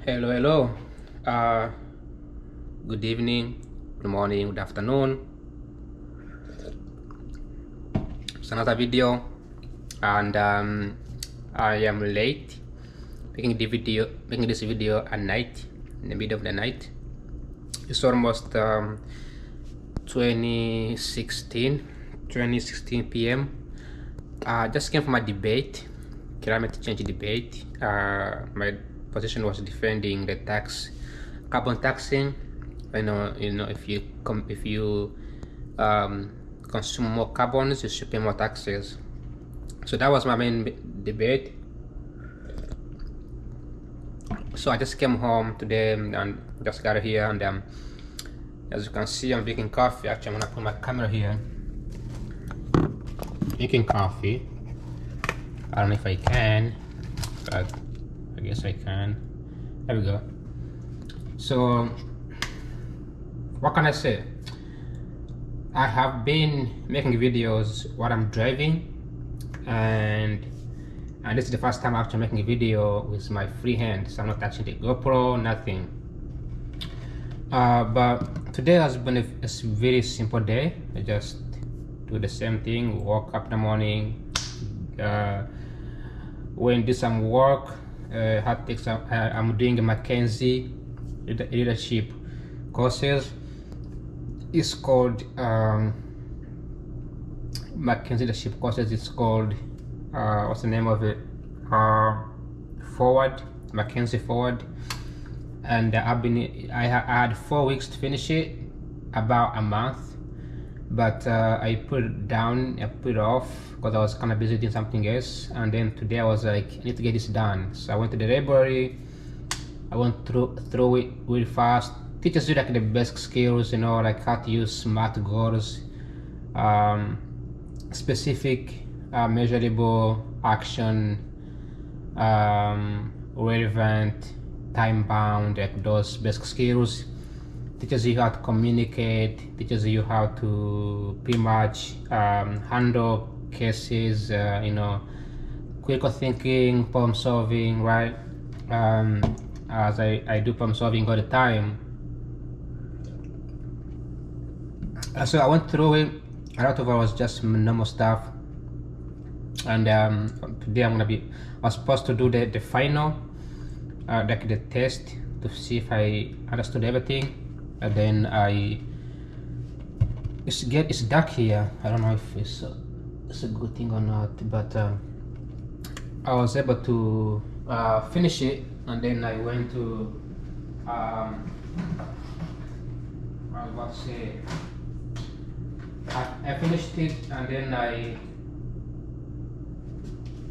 Hello. Uh, Good evening, good morning, good afternoon. It's another video, and I am late making this video at night, in the middle of the night. It's almost 2016 p.m. Just came from a debate, climate change debate. My position was defending the carbon taxing. If you consume more carbons, you should pay more taxes. So that was my main debate. So I just came home today and just got here, and as you can see, I'm drinking coffee. Actually, I'm gonna put my camera here. Drinking coffee. I don't know if I can, but I guess I can. There we go. So what can I say? I have been making videos while I'm driving, and this is the first time I'm actually making a video with my free hand, so I'm not touching the GoPro, nothing. But today has been a very simple day. I just do the same thing. Woke up in the morning, went and did some work. Had to take some. I'm doing a McKinsey leadership courses. It's called McKinsey leadership courses. It's called what's the name of it? Forward, McKinsey Forward. And I had 4 weeks to finish it, about a month, but I put it off because I was kind of busy doing something else. And then today I was like, I need to get this done. So I went to the library. I went through it really fast. Teaches you like the basic skills, like how to use SMART goals, specific, measurable, action, relevant, time-bound, like those basic skills. Teaches you how to communicate, teaches you how to pretty much handle cases, critical thinking, problem solving, right? As I do problem solving all the time. So I went through it. A lot of it was just normal stuff. And today I was supposed to do the final, like the test, to see if I understood everything. And then it's dark here. I don't know if it's a good thing or not, but I was able to finish it. And then I went to I was about to say, I finished it, and then I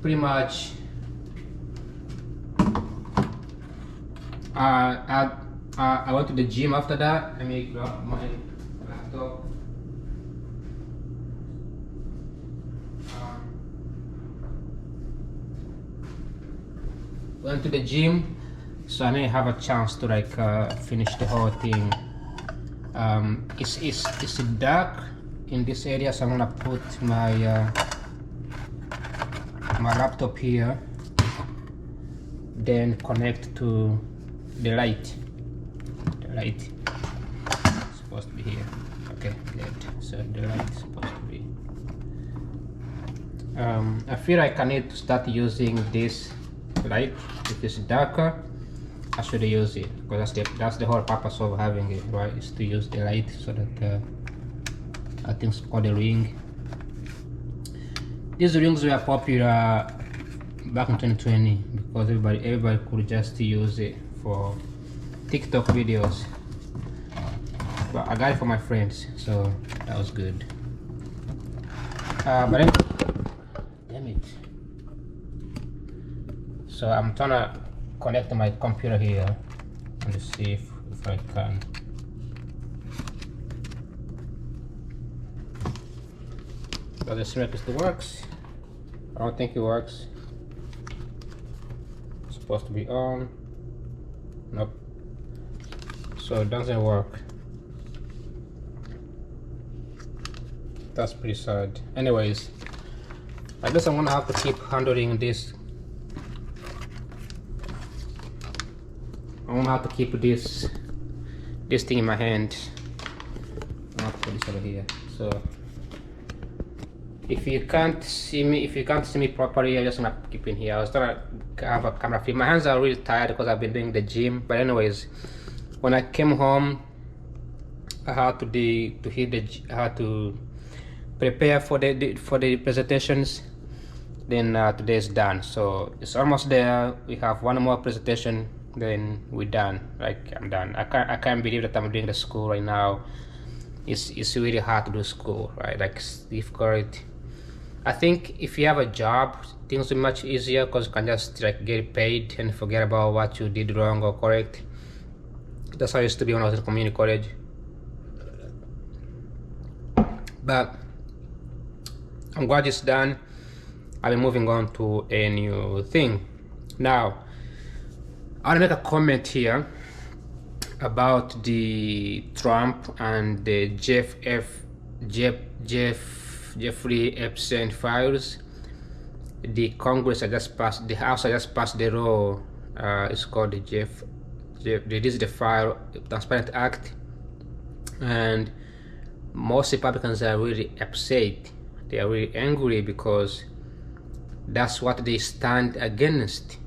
pretty much I went to the gym after that. Let me grab my laptop. Went to the gym, so I may have a chance to finish the whole thing. It's dark in this area, so I'm gonna put my my laptop here, then connect to the light. The light is supposed to be here. Okay, good. So the light is supposed to be. I feel like I need to start using this light. If it's darker, I should use it, because that's the whole purpose of having it, right? Is to use the light so that I think it's called a ring. These rings were popular back in 2020 because everybody could just use it for TikTok videos. But I got it for my friends, so that was good. But then, damn it. So I'm trying to connect my computer here and see if I can. Does it seem like it works? I don't think it works. It's supposed to be on. Nope. So it doesn't work. That's pretty sad. Anyways, I guess I'm gonna have to keep handling this I don't know how to keep this thing in my hand. I'll put this over here. So if you can't see me properly, I'm just gonna keep in here. I was trying to have a camera feed. My hands are really tired because I've been doing the gym. But anyways, when I came home, I had to prepare for the presentations. Then today's done, so it's almost there. We have one more presentation, then we're done. Like, I'm done. I can't believe that I'm doing the school right now. It's really hard to do school, right? Like, it's difficult. I think if you have a job, things will be much easier because you can just like get paid and forget about what you did wrong or correct. That's how I used to be when I was in community college. But I'm glad it's done. I'll be moving on to a new thing. Now, I want to make a comment here about the Trump and the Jeffrey Epstein files. The Congress had just passed, the House had just passed the law. It's called the this is the File Transparent Act, and most Republicans are really upset. They are really angry because that's what they stand against.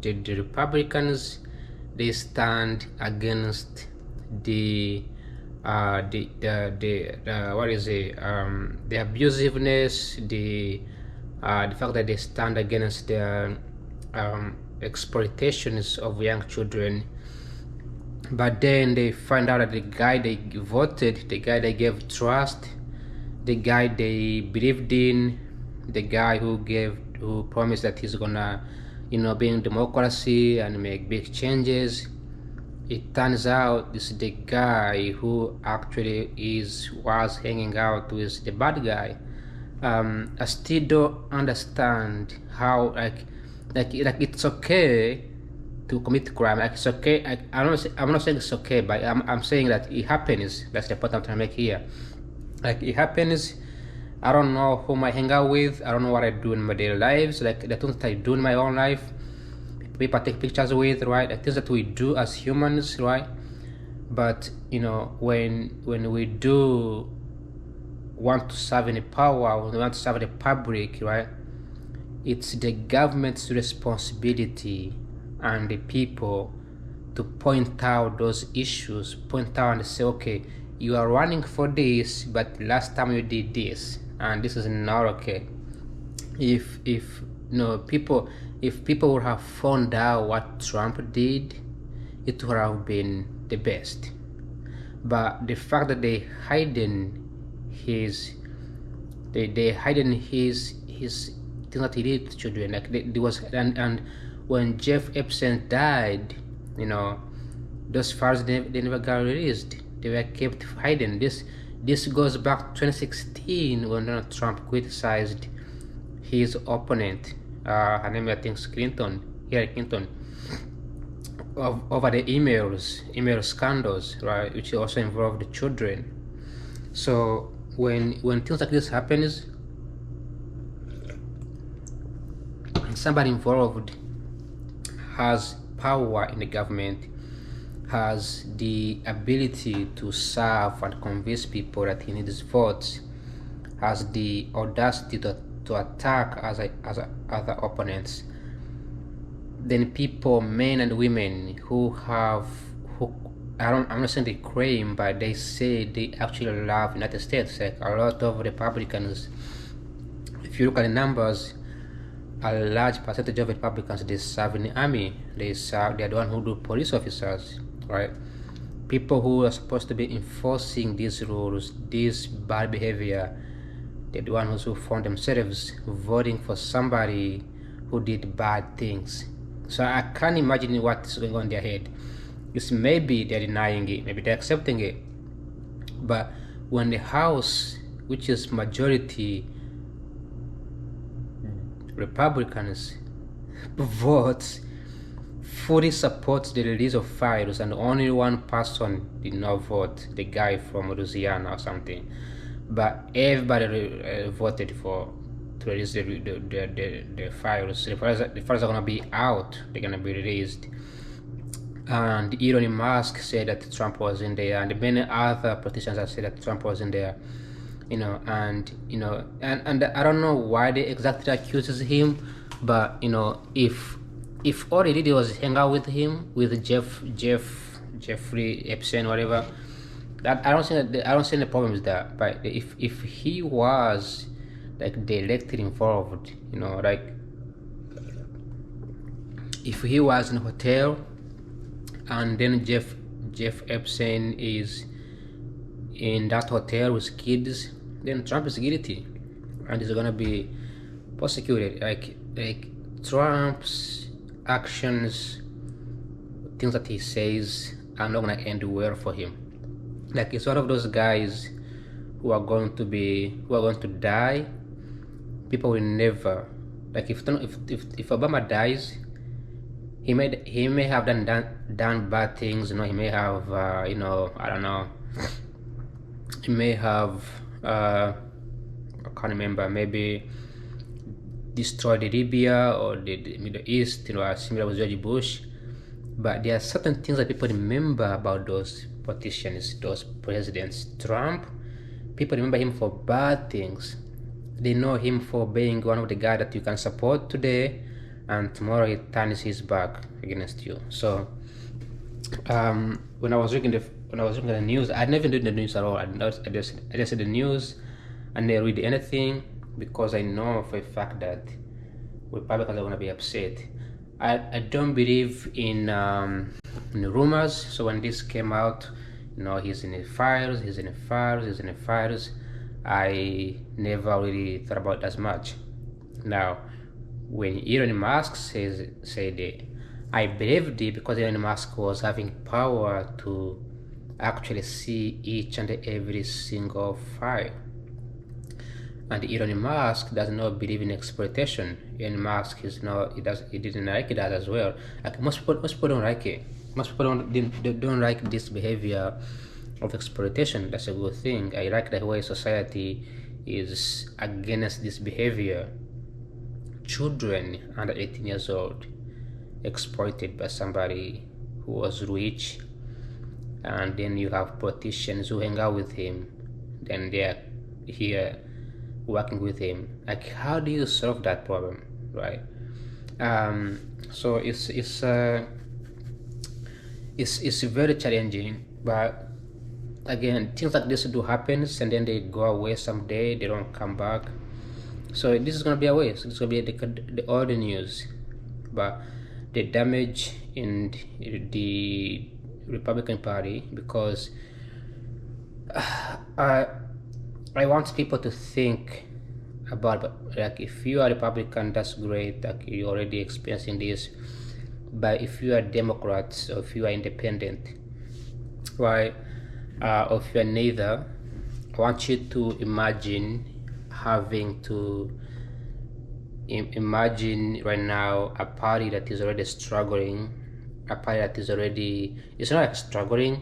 The Republicans, they stand against the what is it? The abusiveness, the fact that they stand against the exploitations of young children. But then they find out that the guy they voted, the guy they gave trust, the guy they believed in, the guy who promised that he's gonna, be in democracy and make big changes. It turns out this is the guy who actually was hanging out with the bad guy. I still don't understand how like it's okay to commit crime. Like, it's okay. I'm not saying it's okay, but I'm saying that it happens. That's the point I'm trying to make here. Like, it happens. I don't know whom I hang out with. I don't know what I do in my daily lives. Like, the things that I do in my own life, people I take pictures with, right? The things that we do as humans, right? But when we do want to serve any power, when we want to serve the public, right? It's the government's responsibility and the people to point out those issues, point out and say, okay, you are running for this, but last time you did this, and this is not okay. If people would have found out what Trump did, it would have been the best. But the fact that they hiding his things that he did to children, like there was, and when Jeff Epstein died, those files they never got released. They were kept hidden. This goes back to 2016 when Donald Trump criticized his opponent, her name I think is Hillary Clinton, over the email scandals, right, which also involved the children. So when things like this happens, somebody involved has power in the government, has the ability to serve and convince people that he needs votes, has the audacity to attack other opponents, then people, men and women I'm not saying they claim, but they say they actually love United States. Like a lot of Republicans, if you look at the numbers, a large percentage of Republicans, they serve in the army. They're the one who do police officers, right? People who are supposed to be enforcing these rules, this bad behavior, they're the ones who found themselves voting for somebody who did bad things. So I can't imagine what's going on in their head. It's maybe they're denying it, maybe they're accepting it. But when the House, which is majority Republicans, votes fully supports the release of files, and only one person did not vote, the guy from Louisiana or something, but everybody voted to release the files. The files are going to be out, they're going to be released. and Elon Musk said that Trump was in there, and many other politicians have said that Trump was in there, and I don't know why they exactly accuses him, but if all he did was hang out with him, with Jeffrey Epstein, whatever, that I don't see any problem with that. But if he was like directly involved, like if he was in a hotel and then Jeff Epstein is in that hotel with kids, then Trump is guilty and is gonna be prosecuted. Like Trump's actions, things that he says are not gonna end well for him. Like it's one of those guys who are going to die. People will never, like if Obama dies, he may have done bad things. He may have I don't know. He may have I can't remember. Maybe destroyed Libya or the Middle East. Similar with George Bush. But there are certain things that people remember about those politicians, those presidents. Trump, people remember him for bad things. They know him for being one of the guys that you can support today, and tomorrow he turns his back against you. So when I was looking at the news, I never did the news at all. I just see the news and I read anything because I know for a fact that Republicans are going to be upset. I don't believe in rumors. So when this came out, he's in the files, I never really thought about it as much. Now, when Elon Musk said it, I believed it because Elon Musk was having power to actually see each and every single file. And Elon Musk does not believe in exploitation. Elon Musk he didn't like it as well. Like most people don't like it. Most people don't like this behavior of exploitation. That's a good thing. I like the way society is against this behavior. Children under 18 years old exploited by somebody who was rich, and then you have politicians who hang out with him, then they are here working with him. Like, how do you solve that problem, right? So it's very challenging, but again, things like this do happen, and then they go away someday. They don't come back. So this is gonna be a waste. It's gonna be all the news, but the damage in the Republican Party, because I want people to think about, like, if you are Republican, that's great. Like, you're already experiencing this. But if you are Democrats, or if you are independent, right, or if you are neither, I want you to imagine having to imagine right now a party that is already struggling, a party that is already, it's not like struggling,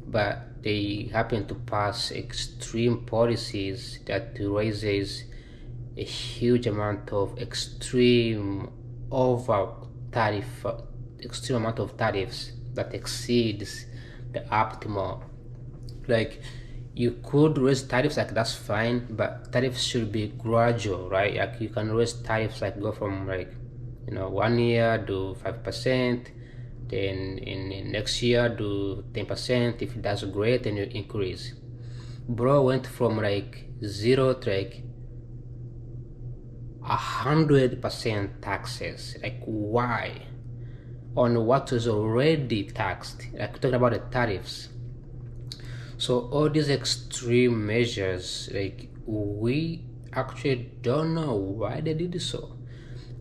but they happen to pass extreme policies that raises a huge amount of extreme amount of tariffs that exceeds the optimal. Like, you could raise tariffs, like, that's fine, but tariffs should be gradual, right? Like, you can raise tariffs, like, go from, like, 1 year do 5%, then in next year do 10%. If that's great, then you increase. Bro went from like 0 to like 100% taxes. Like, why? On what is already taxed. Like, talking about the tariffs. So all these extreme measures, like, we actually don't know why they did so.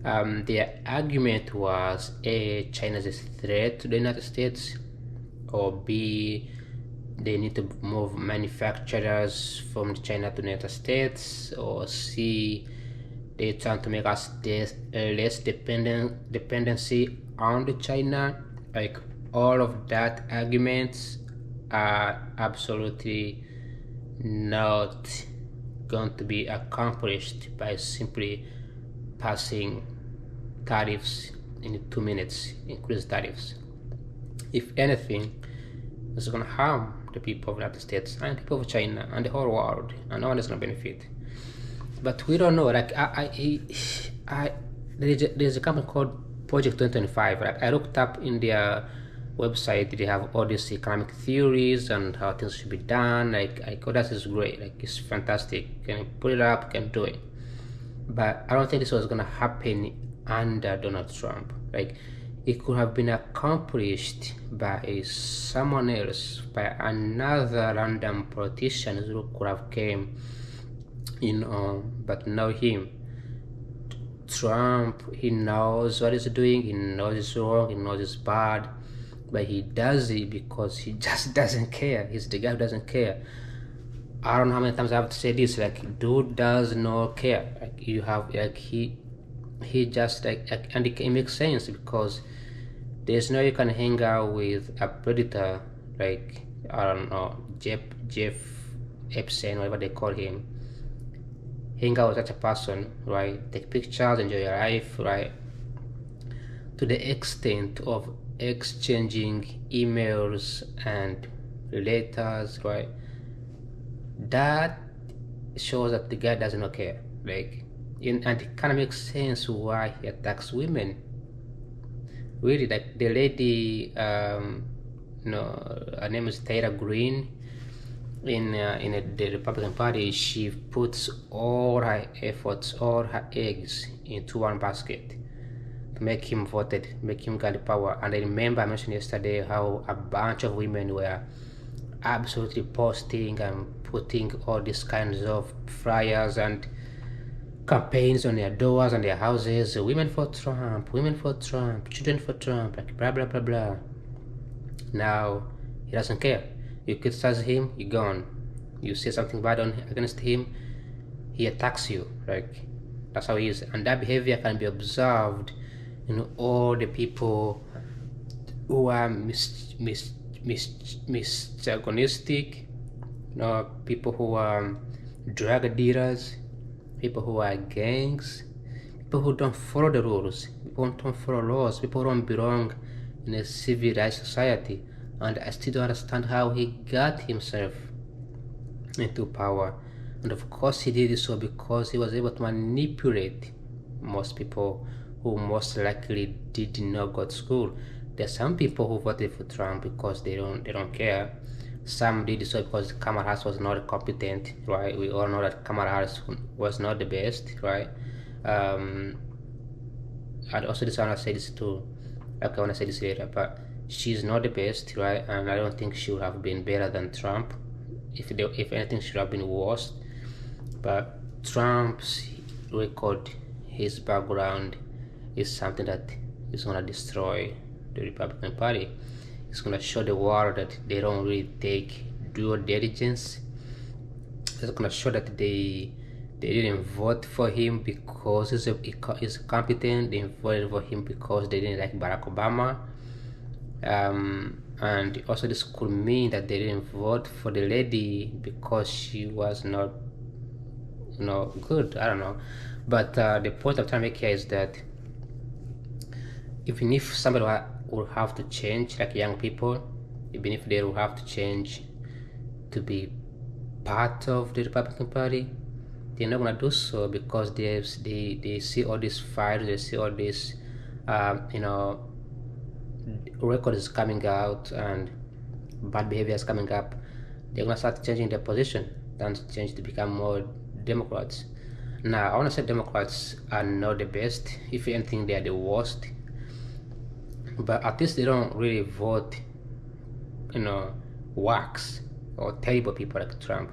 Their argument was A, China is a threat to the United States, or B, they need to move manufacturers from China to the United States, or C, they trying to make us less dependency on the China. Like, all of that arguments are absolutely not going to be accomplished by simply passing tariffs in 2 minutes, increase tariffs. If anything, it's gonna harm the people of the United States and the people of China and the whole world, and no one is gonna benefit. But we don't know. Like there's a company called Project 2025. Like I looked up in their website, they have all these economic theories and how things should be done. Like oh, that is great. Like it's fantastic. Can you put it up? Can do it. But I don't think this was gonna happen under Donald Trump. Like it could have been accomplished by someone else, by another random politician who could have came, but not him. Trump, he knows what he's doing, he knows it's wrong, he knows it's bad, but he does it because he just doesn't care. He's the guy who doesn't care. I don't know how many times I have to say this. Like, dude does not care. Like, you have like he just and it makes sense because there's no you can hang out with a predator like I don't know Jeff Epstein, whatever they call him. Hang out with such a person, right? Take pictures, enjoy your life, right? To the extent of exchanging emails and letters, right? That shows that the guy does not care. Like, and it kind of makes sense why he attacks women. Really, like the lady, her name is Tyra Green. In the Republican Party, she puts all her efforts, all her eggs into one basket to make him voted, make him get the power. And I remember I mentioned yesterday how a bunch of women were absolutely posting and putting all these kinds of flyers and campaigns on their doors and their houses. Women for Trump, children for Trump, like blah blah blah blah. Now he doesn't care. You criticize him, you're gone. You say something bad against him, he attacks you. Like that's how he is, and that behavior can be observed in all the people who are misogynistic, people who are drug dealers, people who are gangs, people who don't follow the rules, people who don't follow laws, people who don't belong in a civilized society. And I still don't understand how he got himself into power. And of course he did so because he was able to manipulate most people who most likely did not go to school. There are some people who voted for Trump because they don't care. Some did so because Kamala Harris was not competent, right? We all know that Kamala Harris was not the best, right? And also this I want to say this too. Okay, I want to say this later, but she's not the best, right? And I don't think she would have been better than Trump. If anything, she would have been worse. But Trump's record, his background, is something that is gonna destroy the Republican Party. It's gonna show the world that they don't really take due diligence. It's gonna show that they didn't vote for him because he's competent. They voted for him because they didn't like Barack Obama. And also this could mean that they didn't vote for the lady because she was not good. I don't know, but the point I'm trying to make here is that even if somebody will have to change, like young people, even if they will have to change to be part of the Republican Party, they're not gonna do so because they see all these files, they see all this record is coming out and bad behavior is coming up. They're gonna start changing their position and change to become more Democrats. Now I want to say Democrats are not the best. If anything, they are the worst. But at least they don't really vote, whacks or terrible people like Trump.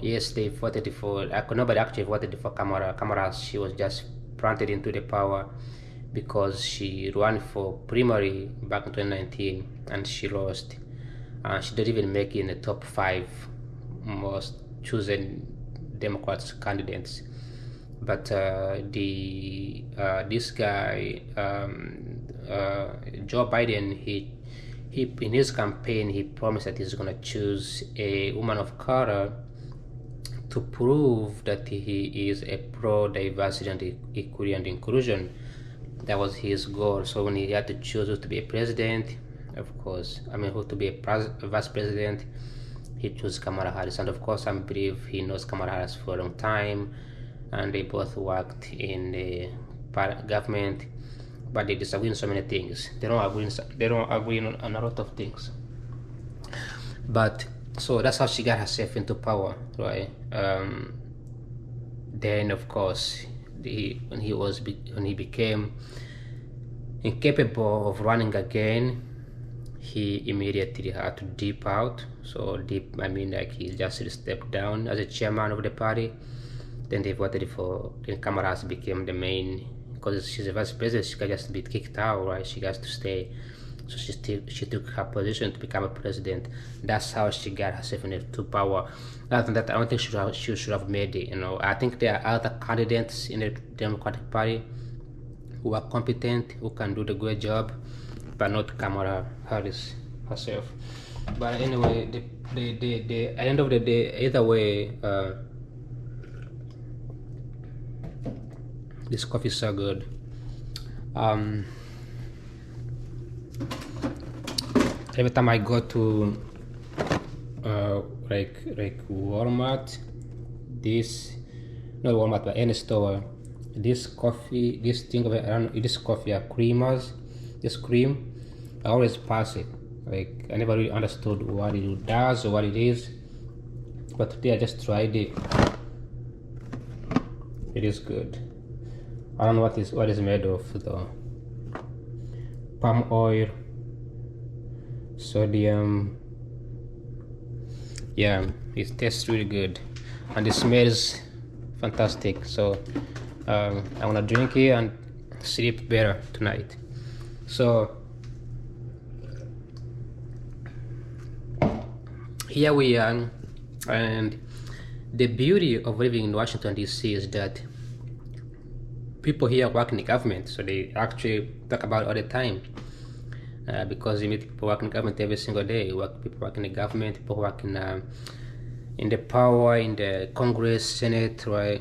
Yes, they voted for. Nobody actually voted for Kamala. Kamala, she was just planted into the power because she ran for primary back in 2019 and she lost. She didn't even make it in the top 5 most chosen Democrats candidates. But this guy, Joe Biden, he in his campaign he promised that he's gonna choose a woman of color to prove that he is a pro-diversity and equity and inclusion. That was his goal. So when he had to choose who to be a president, of course. I mean, who to be a vice president, he chose Kamala Harris, and of course, I believe he knows Kamala Harris for a long time, and they both worked in the government, but they disagree on so many things. They don't agree on a lot of things. But so that's how she got herself into power, right? Then, of course, when he became incapable of running again, he immediately had to dip out. So dip, I mean, like he just stepped down as a chairman of the party. Then they voted for. Then Kamala Harris became the main, because she's a vice president. She can just be kicked out, right? She has to stay. So she took her position to become a president. That's how she got herself into power. Other than that, I don't think she should have made it. I think there are other candidates in the Democratic Party who are competent, who can do the good job, but not Kamala Harris herself. But anyway, the at the end of the day, either way, this coffee is so good. Every time I go to like Walmart, not Walmart but any store, this coffee, this thing of this coffee creamers, this cream, I always pass it. Like I never really understood what it does or what it is, but today I just tried it. It is good. I don't know what is made of though. Palm oil, sodium. Yeah, it tastes really good and it smells fantastic. So I want to drink it and sleep better tonight. So here we are, and the beauty of living in Washington DC is that people here work in the government, so they actually talk about it all the time. Because you meet people working in government every single day. People work in the government, people work in the power, in the Congress, Senate, right?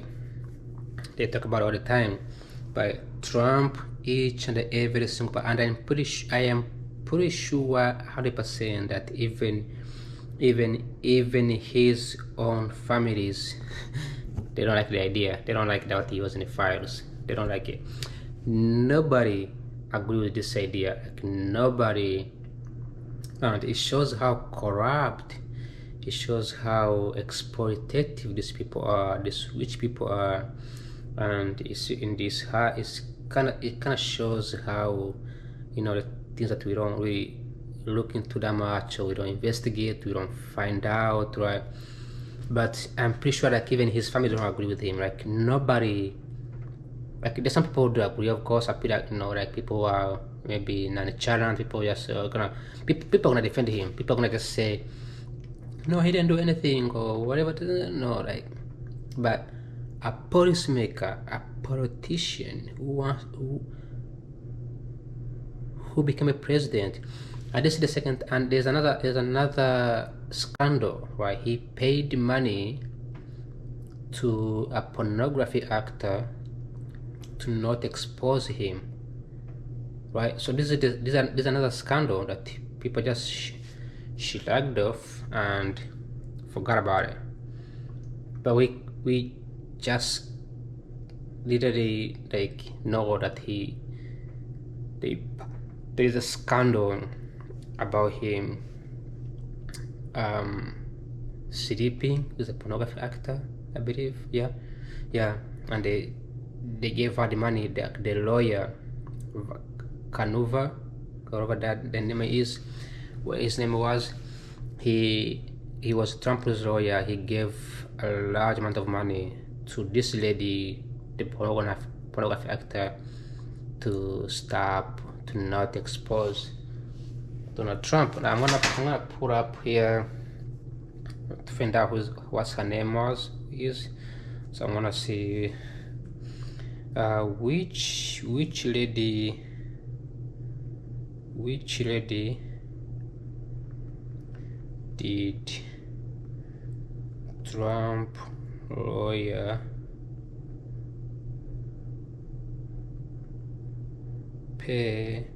They talk about it all the time. But Trump, each and every single, and I am pretty sure 100% that even his own families, they don't like the idea. They don't like that he was in the files. They don't like it. Nobody agree with this idea. Like nobody, and it shows how corrupt. It shows how exploitative these people are. These rich people are, and it's in this. It kind of shows how, the things that we don't really look into that much, or we don't investigate, we don't find out, right? But I'm pretty sure that even his family don't agree with him. Like nobody. Like there's some people who do agree, of course. I feel like like people are maybe nonchalant. People just people gonna defend him. People gonna just say, no, he didn't do anything or whatever. No, like, but a policymaker, a politician who became a president, and this is the second. And there's another scandal, right? He paid money to a pornography actor to not expose him, right? So this is another scandal that people just shrugged off and forgot about it. But we just literally know that there is a scandal about him sleeping with a pornography actor, I believe. Yeah, and they gave her the money. The lawyer Canuva, whatever that the name is, what his name was, he was Trump's lawyer. He gave a large amount of money to this lady, the pornography actor, to not expose Donald Trump. And I'm gonna put up here to find out what her name is. So I'm gonna see which lady did Trump lawyer pay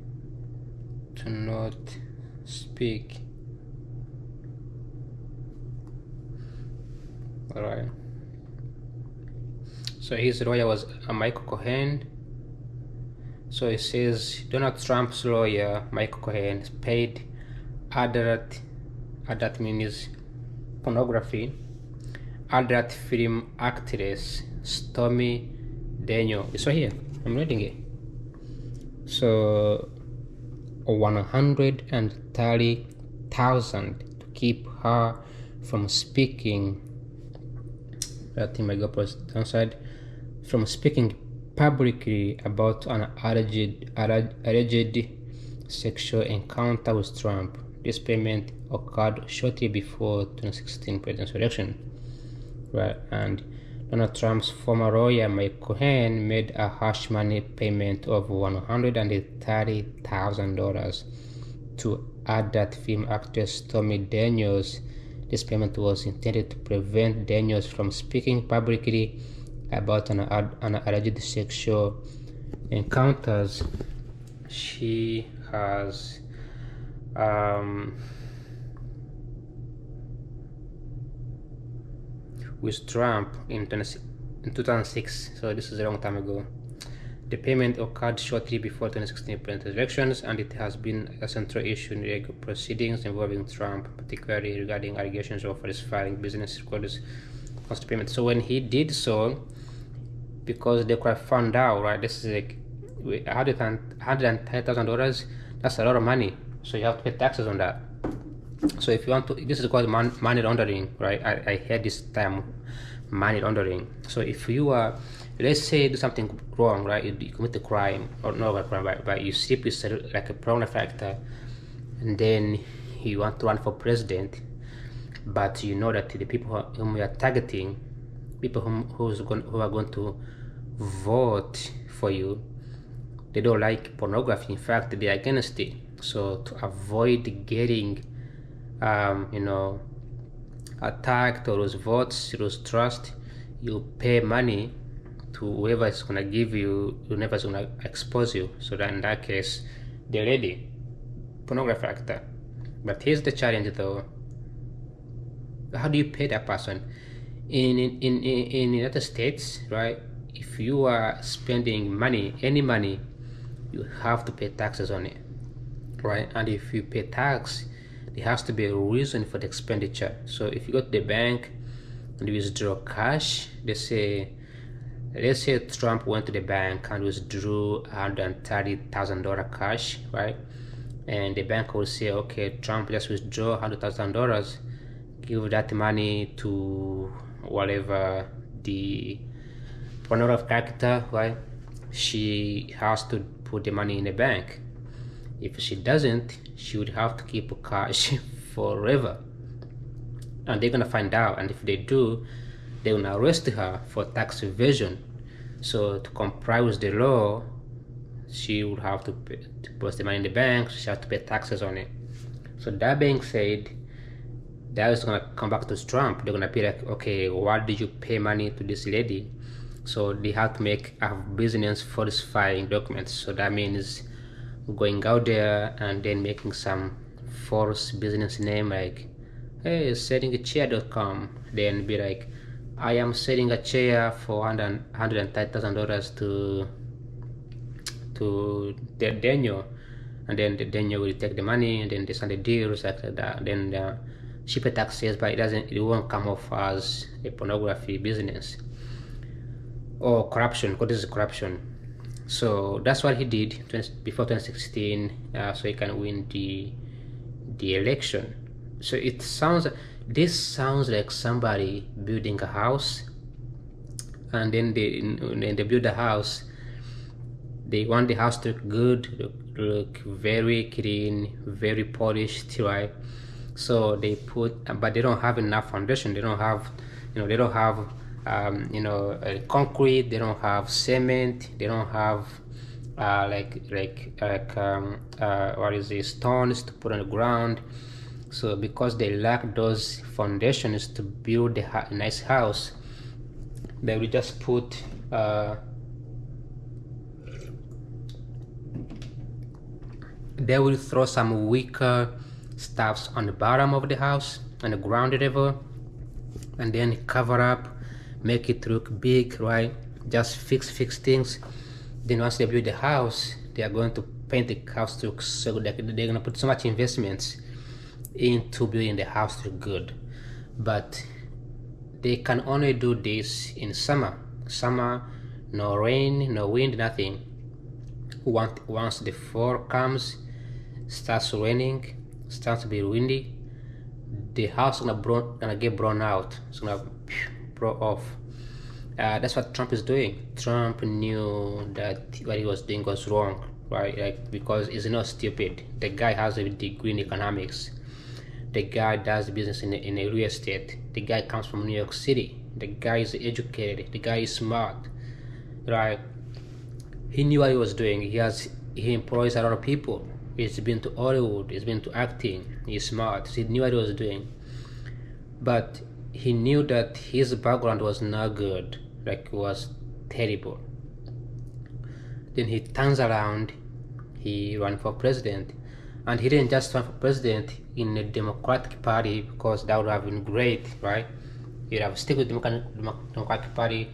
to not speak. All right. So his lawyer was Michael Cohen. So it says Donald Trump's lawyer Michael Cohen paid adult means pornography, adult film actress Stormy Daniels. It's right here. I'm reading it. So 130,000 to keep her from speaking. I think my GoPro's downside. From speaking publicly about an alleged sexual encounter with Trump. This payment occurred shortly before 2016 presidential election, right? And Donald Trump's former lawyer Mike Cohen made a hush money payment of $130,000 to adult film actress Stormy Daniels. This payment was intended to prevent Daniels from speaking publicly about an alleged sexual encounters she has with Trump in 2006. So this is a long time ago. The payment occurred shortly before 2016 presidential elections, and it has been a central issue in legal proceedings involving Trump, particularly regarding allegations of falsifying business records cost payment. So when he did so, because they could have found out, right, this is like $110,000, that's a lot of money, so you have to pay taxes on that. So if you want to, this is called money laundering, right? I heard this term, money laundering. So if you are, let's say, do something wrong, right? You commit a crime, or not a crime, but you sleep with like a pornography actor, and then you want to run for president, but you know that the people whom you are targeting, people who are going to vote for you, they don't like pornography. In fact, they are against it. So to avoid getting attacked or lose votes, lose trust, you pay money to whoever is gonna give you, whoever is gonna expose you. So that in that case, the lady, pornography actor. But here's the challenge though. How do you pay that person? In United States, right? If you are spending money, any money, you have to pay taxes on it, right? And if you pay tax, there has to be a reason for the expenditure. So if you go to the bank and you withdraw cash, let's say Trump went to the bank and withdrew $130,000 cash, right? And the bank will say, okay, Trump just withdraw $100,000, give that money to whatever the pornography character, right? She has to put the money in the bank. If she doesn't, she would have to keep cash forever, and they're gonna find out. And if they do, they're gonna arrest her for tax evasion. So to comply with the law, she would have to post the money in the bank. She has to pay taxes on it. So that being said, that is gonna come back to Trump. They're gonna be like, okay, why did you pay money to this lady? So they have to make a business falsifying documents. So that means going out there and then making some false business name, like, hey, sellingachair.com, then be like, I am selling a chair for $130,000 to Daniel, and then the Daniel will take the money, and then they sign the deals like that. Then she pay taxes, but it won't come off as a pornography business or corruption, because this is corruption. So that's what he did before 2016, so he can win the election. So this sounds like somebody building a house, and then when they build a house, they want the house to look good, look very clean, very polished, right? So they but they don't have enough foundation. They don't have, concrete. They don't have cement. They don't have stones to put on the ground. So because they lack those foundations to build a nice house, they will just put they will throw some wicker stuffs on the bottom of the house, on the ground level, and then cover up, make it look big, right? Just fix things. Then once they build the house, they are going to paint the house to look so good. They're gonna put so much investments into building the house to look good. But they can only do this in summer. Summer, no rain, no wind, nothing. Once the fall comes, starts raining, starts to be windy, the house is gonna get blown out. It's gonna blow off. That's what Trump is doing. Trump knew that what he was doing was wrong, right? Like, because he's not stupid. The guy has a degree in economics. The guy does business in a real estate. The guy comes from New York City. The guy is educated. The guy is smart, right? He knew what he was doing. He employs a lot of people. He's been to Hollywood. He's been to acting. He's smart. He knew what he was doing. But he knew that his background was not good. Like, it was terrible. Then he turns around. He ran for president. And he didn't just run for president in the Democratic Party, because that would have been great, right? You'd have stick with the Democratic Party.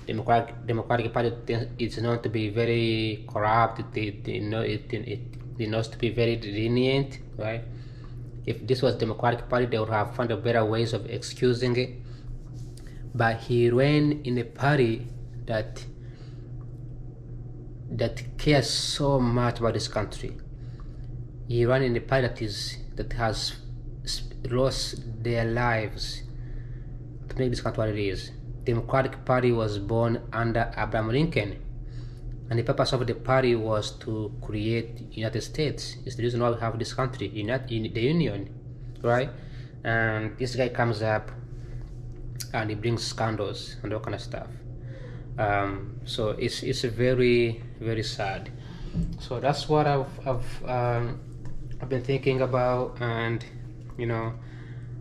Democratic Party is known to be very corrupt. It knows to be very lenient, right? If this was Democratic Party, they would have found a better ways of excusing it. But he ran in a party that cares so much about this country. He ran in a party that has lost their lives to make this country what it is. Democratic Party was born under Abraham Lincoln, and the purpose of the party was to create United States. It's the reason why we have this country, the Union, right? And this guy comes up and he brings scandals and all kind of stuff. So it's very, very sad. So that's what I've been thinking about, and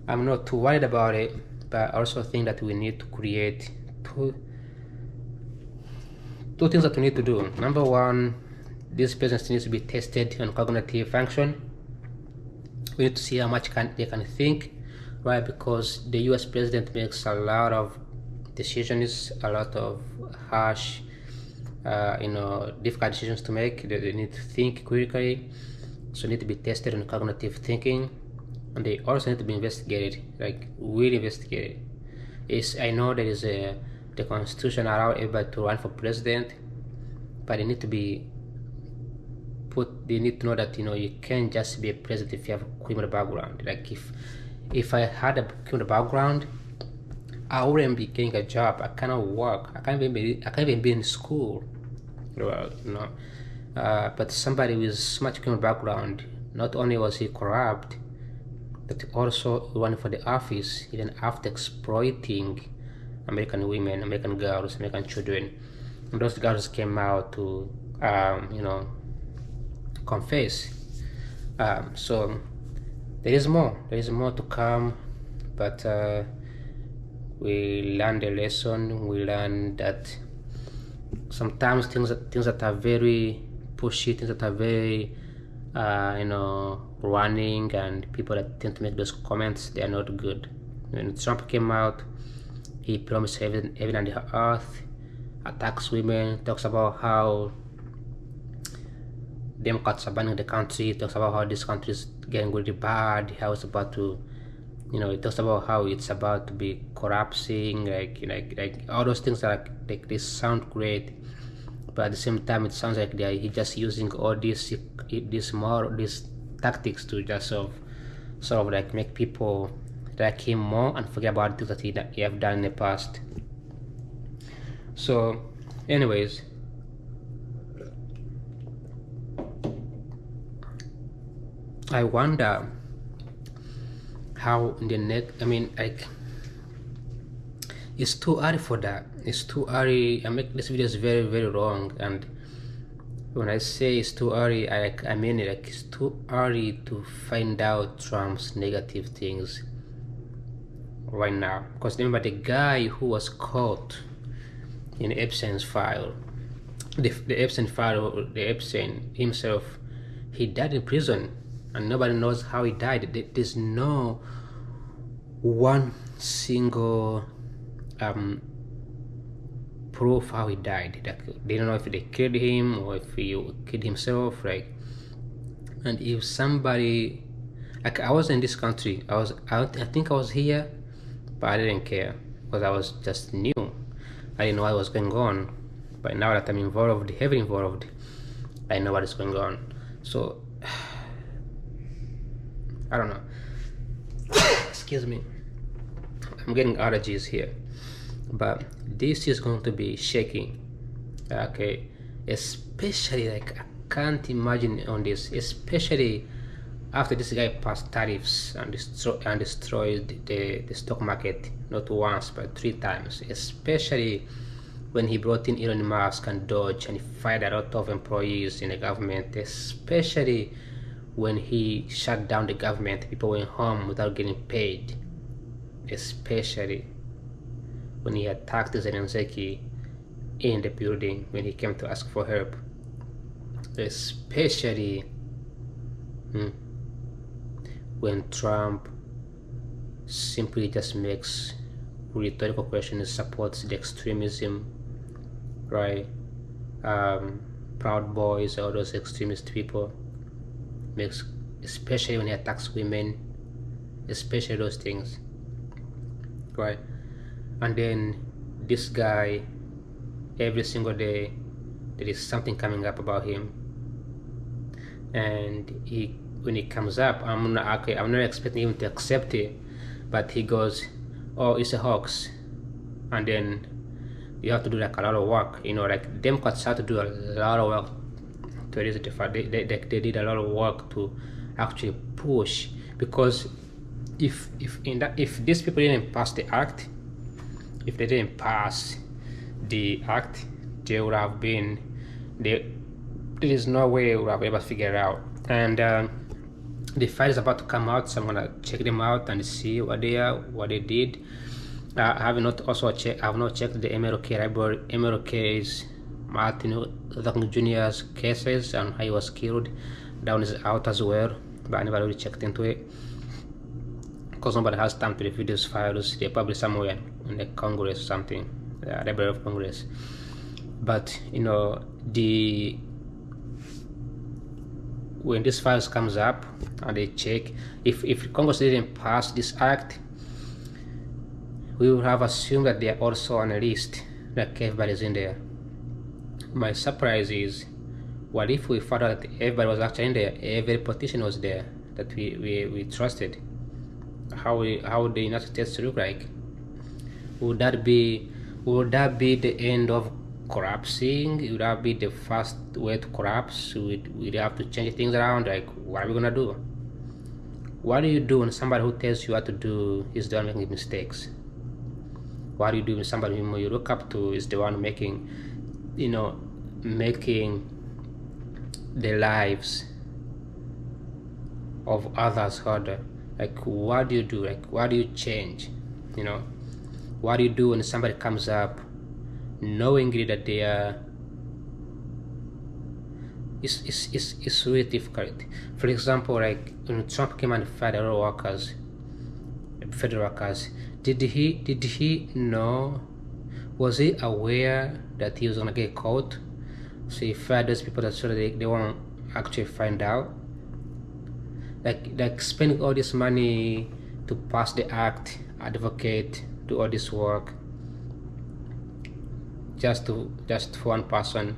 I'm not too worried about it, but I also think that we need to create two things that we need to do. Number one, this person needs to be tested on cognitive function. We need to see how much they can think, right? Because the US president makes a lot of decisions, a lot of harsh, difficult decisions to make. They need to think critically, so need to be tested on cognitive thinking, and they also need to be investigated, like really investigated. I know there is the Constitution allow everybody to run for president, but they need to be they need to know that you can't just be a president if you have a criminal background. Like, if I had a criminal background, I wouldn't be getting a job. I cannot work. I can't even be in school. But somebody with so much criminal background, not only was he corrupt, but also running for the office, even after exploiting American women, American girls, American children. And those girls came out to confess. So there is more to come, but we learned a lesson. We learned that sometimes things that are very pushy, things that are very running, and people that tend to make those comments, they are not good. When Trump came out, he promised heaven and the earth, attacks women, talks about how Democrats are banning the country, talks about how this country is getting really bad, how it's about to, it talks about how it's about to be collapsing, like all those things are like they sound great, but at the same time it sounds like he's just using all these tactics to just sort of like make people like him more and forget about the things that he have done in the past. So anyways, I wonder how in the next, it's too early for that. It's too early. I make this video is very, very long, and when I say it's too early, I mean it. Like, it's too early to find out Trump's negative things right now. Because remember, the guy who was caught in Epstein's file, the Epstein file, the Epstein himself, he died in prison. and nobody knows how he died. There's no one single proof how he died. Like, they don't know if they killed him or if he killed himself. Like, and if somebody, like, I was in this country, I think I was here, but I didn't care because I was just new. I didn't know what was going on. But now that I'm involved, heavily involved, I know what is going on. So I don't know. Excuse me. I'm getting allergies here. But this is going to be shaky. Okay. Especially, like, I can't imagine on this, especially after this guy passed tariffs and destroyed the stock market not once but 3 times, especially when he brought in Elon Musk and Doge and he fired a lot of employees in the government, especially when he shut down the government, people went home without getting paid, especially when he attacked Zelensky in the building when he came to ask for help, especially when Trump simply just makes rhetorical questions, supports the extremism, right? Proud Boys, all those extremist people, makes, especially when he attacks women, especially those things, right? And then this guy, every single day there is something coming up about him, and when it comes up, I'm not expecting him to accept it, but he goes, oh, it's a hoax. And then you have to do like a lot of work, you know, like Democrats have to do a lot of work to erase the fact. They did a lot of work to actually push, because if these people didn't pass the act, if they didn't pass the act, they would have been, there is no way we would have ever figured it out. And the file is about to come out, so I'm gonna check them out and see what they are, what they did. I have not checked the MLK library. MLK is Martin Luther King Jr.'s cases and how he was killed. That one is out as well, but I never really checked into it because nobody has time to review these files. They're probably somewhere in the Congress or something, the Library of Congress. But you know, when this files comes up and they check, if Congress didn't pass this act, we would have assumed that they are also on a list, like everybody's in there. My surprise is, what if we found out that everybody was actually in there, every politician was there that we trusted? How would the United States look like? Would that be the end of collapsing? Would that be the first way to collapse? We'd have to change things around. Like, what are we gonna do? What do you do when somebody who tells you what to do is the one making mistakes? What do you do when somebody whom you look up to is the one making the lives of others harder? Like, what do you do? Like, what do you change? You know, what do you do when somebody comes up knowingly that they are? It's really difficult. For example, like when Trump came and fired federal workers, did he know? Was he aware that he was gonna get caught? So he fired those people that so that they won't actually find out. Like spending all this money to pass the act, advocate, do all this work, just for one person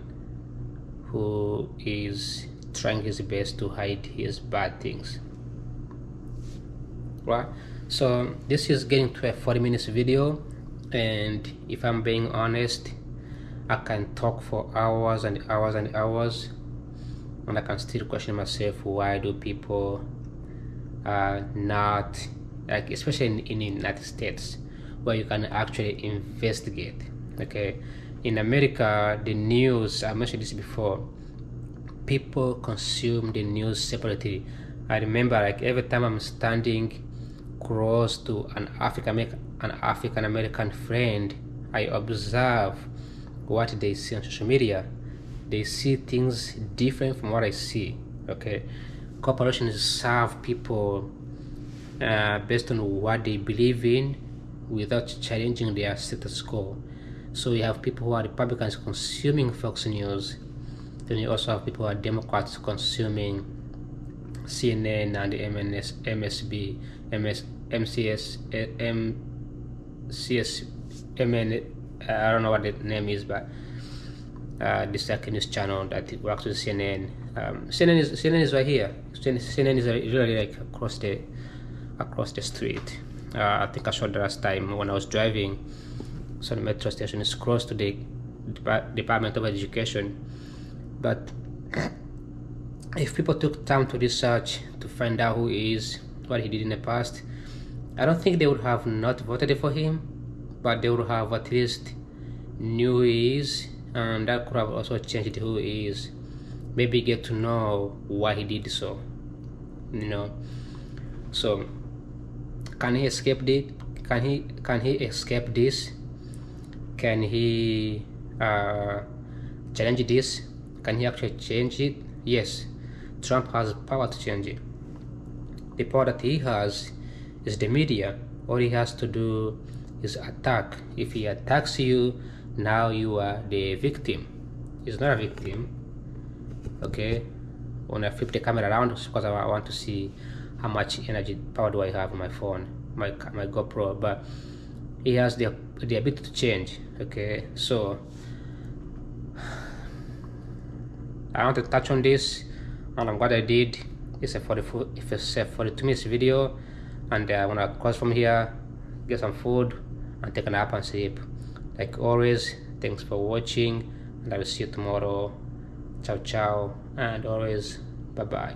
who is trying his best to hide his bad things, right? So this is getting to a 40 minutes video, and if I'm being honest, I can talk for hours and hours and hours, and I can still question myself, why do people not, like, especially in the United States, where you can actually investigate. Okay, in America, the news, I mentioned this before, people consume the news separately. I remember, like, every time I'm standing close to an African American friend, I observe what they see on social media. They see things different from what I see. Okay, corporations serve people based on what they believe in without challenging their status quo. So you have people who are Republicans consuming Fox News, then you also have people who are Democrats consuming CNN and MSB, MCS, MN, I don't know what the name is, but this news channel that works with CNN. CNN is right here. CNN is really like across the street. I think I showed the last time when I was driving. So the metro station is close to the Department of Education. But if people took time to research to find out who he is, what he did in the past, I don't think they would have not voted for him, but they would have at least knew who he is, and that could have also changed who he is. Maybe get to know why he did so, you know. So can he escape it? Can he escape this? Can he challenge this? Can he actually change it? Yes, Trump has power to change it. The power that he has is the media. All he has to do is attack. If he attacks you, now you are the victim. He's not a victim. Okay, when I flip the camera around, because I want to see how much energy power do I have on my phone, my GoPro, but he has the ability to change. Okay, so I want to touch on this, and I'm glad I did. It's a 42 minutes video, and I want to cross from here, get some food, and take a nap and sleep. Like always, thanks for watching, and I will see you tomorrow. Ciao ciao, and always bye bye.